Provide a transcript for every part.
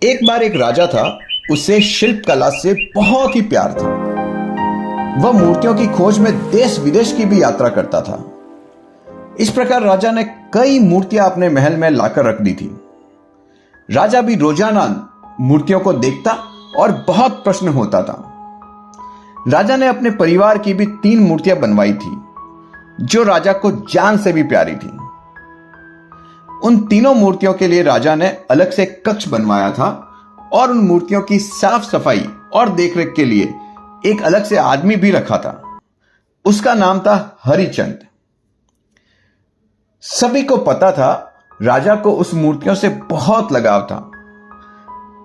एक बार एक राजा था, उसे शिल्प कला से बहुत ही प्यार था। वह मूर्तियों की खोज में देश विदेश की भी यात्रा करता था। इस प्रकार राजा ने कई मूर्तियां अपने महल में लाकर रख दी थी। राजा भी रोजाना मूर्तियों को देखता और बहुत प्रश्न होता था। राजा ने अपने परिवार की भी 3 मूर्तियां बनवाई थी, जो राजा को जान से भी प्यारी थी। उन तीनों मूर्तियों के लिए राजा ने अलग से कक्ष बनवाया था और उन मूर्तियों की साफ सफाई और देखरेख के लिए एक अलग से आदमी भी रखा था। उसका नाम था हरिचंद। सभी को पता था राजा को उस मूर्तियों से बहुत लगाव था।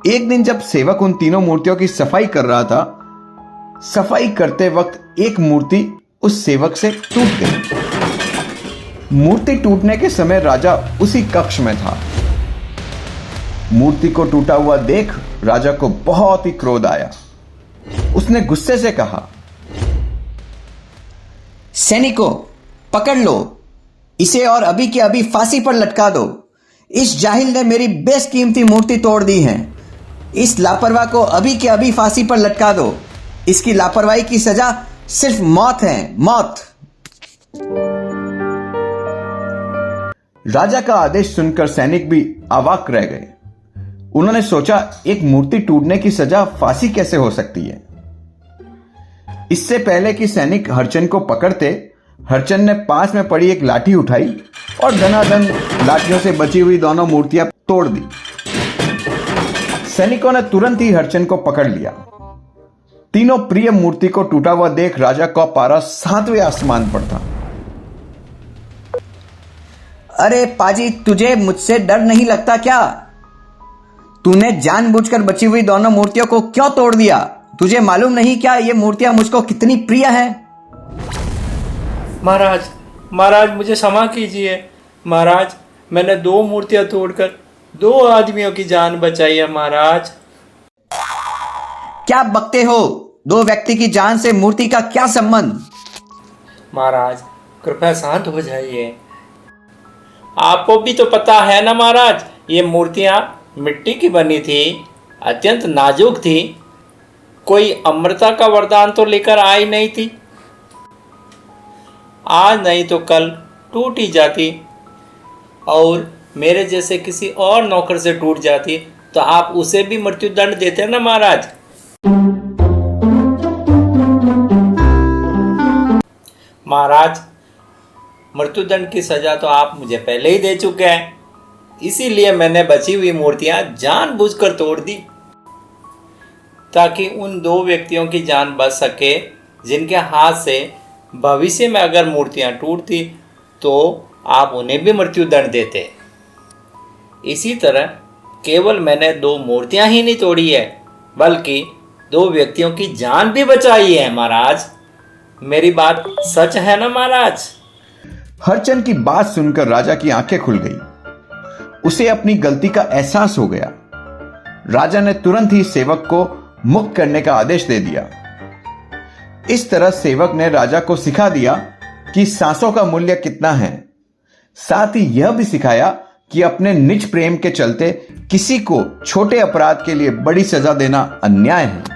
एक दिन जब सेवक उन तीनों मूर्तियों की सफाई कर रहा था, सफाई करते वक्त एक मूर्ति उस सेवक से टूट गई। मूर्ति टूटने के समय राजा उसी कक्ष में था। मूर्ति को टूटा हुआ देख राजा को बहुत ही क्रोध आया। उसने गुस्से से कहा, सैनिकों, पकड़ लो इसे और अभी के अभी फांसी पर लटका दो। इस जाहिल ने मेरी बेशकीमती मूर्ति तोड़ दी है। इस लापरवाह को अभी के अभी फांसी पर लटका दो। इसकी लापरवाही की सजा सिर्फ मौत है, मौत। राजा का आदेश सुनकर सैनिक भी अवाक रह गए। उन्होंने सोचा, एक मूर्ति टूटने की सजा फांसी कैसे हो सकती है। इससे पहले कि सैनिक हरचंद को पकड़ते, हरचंद ने पास में पड़ी एक लाठी उठाई और दनादन लाठियों से बची हुई दोनों मूर्तियां तोड़ दी। सैनिकों ने तुरंत ही हरचंद को पकड़ लिया। तीनों प्रिय मूर्ति को टूटा हुआ देख राजा का पारा 7वें आसमान पर था। अरे पाजी, तुझे मुझसे डर नहीं लगता क्या? तूने जानबूझकर बची हुई दोनों मूर्तियों को क्यों तोड़ दिया? तुझे मालूम नहीं क्या ये मूर्तियां मुझको कितनी प्रिय हैं? महाराज मुझे क्षमा कीजिए। महाराज, मैंने 2 मूर्तियां तोड़कर 2 आदमियों की जान बचाई है महाराज। क्या बकते हो? 2 व्यक्ति की जान से मूर्ति का क्या संबंध? महाराज, कृपया शांत हो जाइए। आपको भी तो पता है ना महाराज, ये मूर्तियां मिट्टी की बनी थी, अत्यंत नाजुक थी। कोई अमृता का वरदान तो लेकर आई नहीं थी। आज नहीं तो कल टूट ही जाती और मेरे जैसे किसी और नौकर से टूट जाती तो आप उसे भी मृत्युदंड देते ना महाराज। महाराज, मृत्युदंड की सजा तो आप मुझे पहले ही दे चुके हैं, इसीलिए मैंने बची हुई मूर्तियां जानबूझकर तोड़ दी ताकि उन 2 व्यक्तियों की जान बच सके जिनके हाथ से भविष्य में अगर मूर्तियां टूटती तो आप उन्हें भी मृत्युदंड देते। इसी तरह केवल मैंने 2 मूर्तियां ही नहीं तोड़ी है, बल्कि 2 व्यक्तियों की जान भी बचाई है महाराज। मेरी बात सच है ना महाराज? हरचंद की बात सुनकर राजा की आंखें खुल गई। उसे अपनी गलती का एहसास हो गया। राजा ने तुरंत ही सेवक को मुक्त करने का आदेश दे दिया। इस तरह सेवक ने राजा को सिखा दिया कि सांसों का मूल्य कितना है। साथ ही यह भी सिखाया कि अपने निज प्रेम के चलते किसी को छोटे अपराध के लिए बड़ी सजा देना अन्याय है।